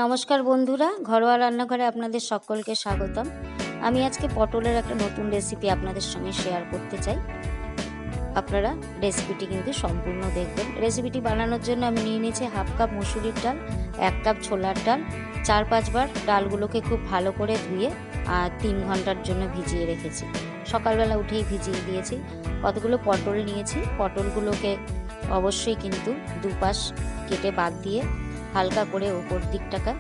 নমস্কার বন্ধুরা, ঘরোয়া রান্নাঘরে আপনাদের সকলকে স্বাগতম। আমি আজকে পটলের একটা নতুন রেসিপি আপনাদের সঙ্গে শেয়ার করতে চাই। আপনারা রেসিপিটি কিন্তু সম্পূর্ণ দেখবেন। রেসিপিটি বানানোর জন্য আমি নিয়ে নিয়েছি হাফ কাপ মসুরির ডাল, 1 কাপ ছোলার ডাল। 4-5 বার ডালগুলোকে খুব ভালো করে ধুয়ে 3 ঘন্টার জন্য ভিজিয়ে রেখেছি। সকালবেলা উঠেই ভিজিয়ে দিয়েছি। কতগুলো পটল নিয়েছি, পটলগুলোকে অবশ্যই কিন্তু দুপাশ কেটে বাদ দিয়ে হালকা করে ওপর দিকটাকে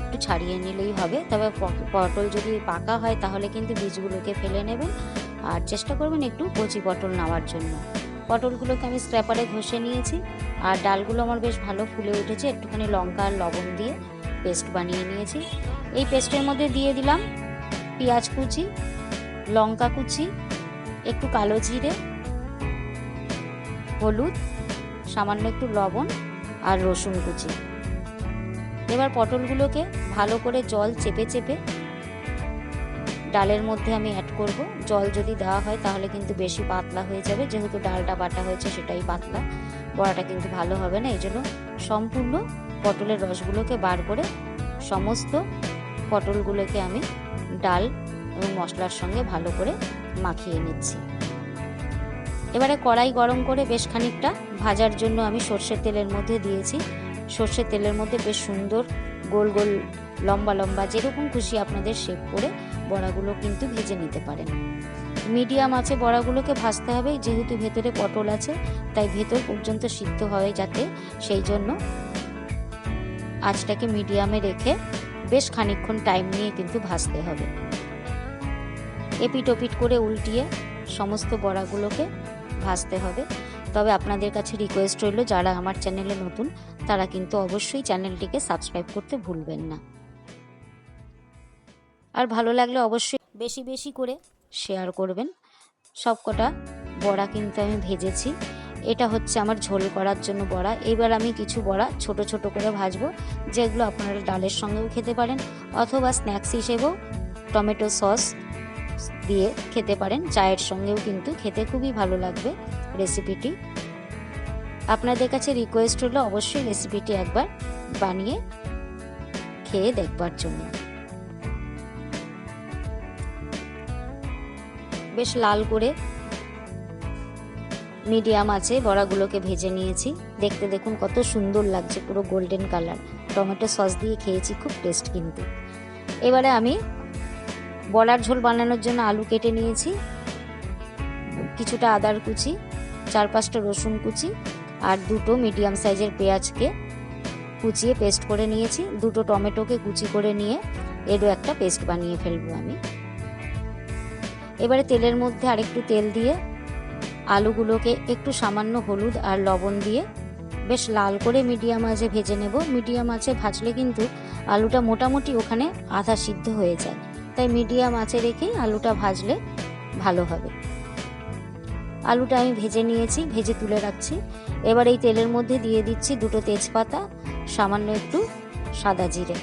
একটু ছাড়িয়ে নিলেই হবে। তবে পটল যদি পাকা হয় তাহলে কিন্তু বীজগুলোকে ফেলে নেবেন, আর চেষ্টা করবেন একটু কচি পটল নেওয়ার জন্য। পটলগুলোকে আমি স্ক্র্যাপারে ঘষে নিয়েছি, আর ডালগুলো আমার বেশ ভালো ফুলে উঠেছে। একটুখানি লঙ্কা আর লবণ দিয়ে পেস্ট বানিয়ে নিয়েছি। এই পেস্টের মধ্যে দিয়ে দিলাম পেঁয়াজ কুচি, লঙ্কা কুচি, একটু কালো জিরে, হলুদ, সামান্য একটু লবণ আর রসুন কুচি। এবার পটলগুলোকে ভালো করে জল চেপে চেপে ডালের মধ্যে আমি অ্যাড করব। জল যদি দেওয়া হয় তাহলে কিন্তু বেশি পাতলা হয়ে যাবে, যেহেতু ডালটা বাটা হয়েছে সেটাই পাতলা, বড়াটা কিন্তু ভালো হবে না। এই জন্য সম্পূর্ণ পটলের রসগুলোকে বার করে সমস্ত পটলগুলোকে আমি ডাল এবং মশলার সঙ্গে ভালো করে মাখিয়ে নিচ্ছি। এবারে কড়াই গরম করে বেশ খানিকটা ভাজার জন্য আমি সর্ষের তেলের মধ্যে দিয়েছি। সর্ষের তেলের মধ্যে বেশ সুন্দর গোল গোল লম্বা লম্বা যেরকম খুশি আপনাদের শেপ করে বড়াগুলো কিন্তু ভেজে নিতে পারেন। মিডিয়াম আছে বড়াগুলোকে ভাজতে হবে, যেহেতু ভেতরে পটল আছে তাই ভেতর পর্যন্ত সিদ্ধ হয় যাতে, সেই জন্য আঁচটাকে মিডিয়ামে রেখে বেশ খানিকক্ষণ টাইম নিয়ে কিন্তু ভাজতে হবে। এপিট ওপিট করে উল্টিয়ে সমস্ত বড়াগুলোকে ভাজতে হবে। তবে আপনাদের কাছে রিকোয়েস্ট রইল, যারা আমার চ্যানেলে নতুন তারা কিন্তু অবশ্যই চ্যানেলটিকে সাবস্ক্রাইব করতে ভুলবেন না। আর ভালো লাগলে অবশ্যই বেশি বেশি করে শেয়ার করবেন। সবকটা বড়া কিন্তু আমি ভেজেছি। এটা হচ্ছে আমার ঝোল করার জন্য বড়া। এবার আমি কিছু বড়া ছোট ছোট করে ভাজবো, যেগুলো আপনারা ডালের সঙ্গেও খেতে পারেন অথবা স্ন্যাক্স হিসেবেও টমেটো সস দিয়ে খেতে পারেন। চায়ের সঙ্গেও কিন্তু খেতে খুবই ভালো লাগবে রেসিপিটি। আপনাদের কাছে রিকোয়েস্ট হলো অবশ্যই রেসিপিটি একবার বানিয়ে খেয়ে দেখবার জন্য। বেশ লাল করে মিডিয়াম আছে বড়াগুলোকে ভেজে নিয়েছি। দেখতে দেখুন কত সুন্দর লাগছে, পুরো গোল্ডেন কালার। টমেটো সস দিয়ে খেয়েছি, খুব টেস্ট কিন্তু। এবারে আমি বড়ার ঝোল বানানোর জন্য আলু কেটে নিয়েছি, কিছুটা আদার কুচি, 4-5টা রসুন কুচি আর 2টো মিডিয়াম সাইজের পেঁয়াজকে কুচিয়ে পেস্ট করে নিয়েছি। 2টো টমেটোকে কুচি করে নিয়ে এরও একটা পেস্ট বানিয়ে ফেলবো আমি। এবারে তেলের মধ্যে আরেকটু তেল দিয়ে আলুগুলোকে একটু সামান্য হলুদ আর লবণ দিয়ে বেশ লাল করে মিডিয়াম আঁচে ভেজে নেব। মিডিয়াম আঁচে ভাজলে কিন্তু আলুটা মোটামুটি ওখানে আধা সিদ্ধ হয়ে যায়, তাই মিডিয়াম আঁচে রেখেই আলুটা ভাজলে ভালো হবে। আলুটা আমি ভেজে নিয়েছি, ভেজে তুলে রাখছি। এবার এই তেলের মধ্যে দিয়ে দিচ্ছি 2টো তেজপাতা, সামান্য একটু সাদা জিরে।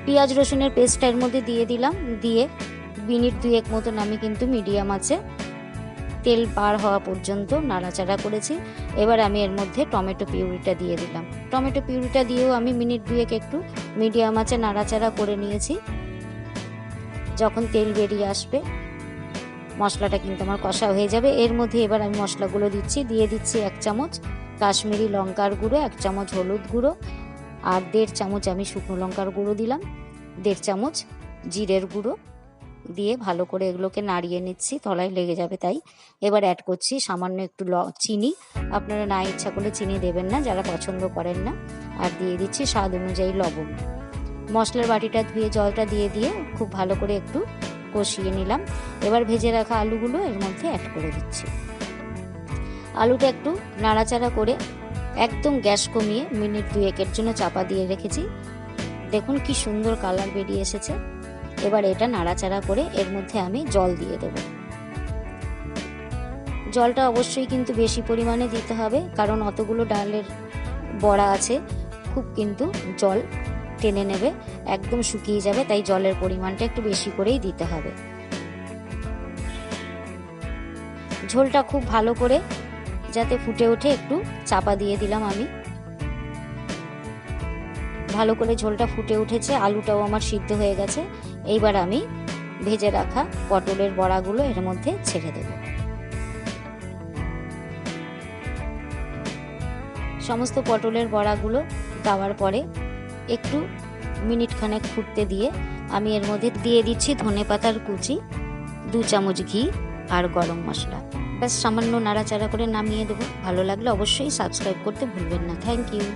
পেঁয়াজ রসুনের পেস্টটা এর মধ্যে দিয়ে দিলাম, দিয়ে মিনিট 2-1 মতন আমি কিন্তু মিডিয়াম আঁচে তেল বার হওয়া পর্যন্ত নাড়াচাড়া করেছি। এবার আমি এর মধ্যে টমেটো পিউরিটা দিয়ে দিলাম। টমেটো পিউরিটা দিয়েও আমি মিনিট 2-1 একটু মিডিয়াম আঁচে নাড়াচাড়া করে নিয়েছি। যখন তেল বেরিয়ে আসবে মশলাটা কিন্তু আমার কষা হয়ে যাবে। এর মধ্যে এবার আমি মশলাগুলো দিয়ে দিচ্ছি 1 চামচ কাশ্মীরি লঙ্কার গুঁড়ো, 1 চামচ হলুদ গুঁড়ো আর 1.5 চামচ আমি শুকনো লঙ্কার গুঁড়ো দিলাম, 1.5 চামচ জিরের গুঁড়ো দিয়ে ভালো করে এগুলোকে নাড়িয়ে নিচ্ছি, তলায় লেগে যাবে তাই। এবার অ্যাড করছি সামান্য একটু চিনি। আপনারা না ইচ্ছা করলে চিনি দেবেন না, যারা পছন্দ করেন না। আর দিয়ে দিচ্ছি স্বাদ অনুযায়ী লবণ। মশলার বাটিটা ধুয়ে জলটা দিয়ে খুব ভালো করে একটু কষিয়ে নিলাম। এবার ভেজে রাখা আলুগুলো এর মধ্যে অ্যাড করে দিচ্ছি। আলুটা একটু নাড়াচাড়া করে একদম গ্যাস কমিয়ে মিনিট 2-1 জন্য চাপা দিয়ে রেখেছি। দেখুন কি সুন্দর কালার বেরিয়ে এসেছে। এবার এটা নাড়াচাড়া করে এর মধ্যে আমি জল দিয়ে দেব। জলটা অবশ্যই কিন্তু বেশি পরিমাণে দিতে হবে, কারণ অতগুলো ডালের বড়া আছে, খুব কিন্তু জল টেনে নেবে, একদম শুকিয়ে যাবে, তাই জলের পরিমাণটা একটু বেশি করেই দিতে হবে। ঝোলটা খুব ভালো করে যাতে ফুটে ওঠে একটু চাপা দিয়ে দিলাম আমি। ভালো করে ঝোলটা ফুটে উঠেছে, আলুটাও আমার সিদ্ধ হয়ে গেছে। এইবার আমি ভেজে রাখা পটলের বড়াগুলো এর মধ্যে ছেড়ে দেব। সমস্ত পটলের বড়াগুলো দেওয়ার পরে একটু মিনিট খানেক ফুটতে দিয়ে আমি এর মধ্যে দিয়ে দিচ্ছি ধনেপাতার কুচি, 2 চামচ ঘি আর গরম মশলা। ব্যাস সামান্য নাড়াচাড়া করে নামিয়ে দেবো। ভালো লাগলে অবশ্যই সাবস্ক্রাইব করতে ভুলবেন না। Thank you.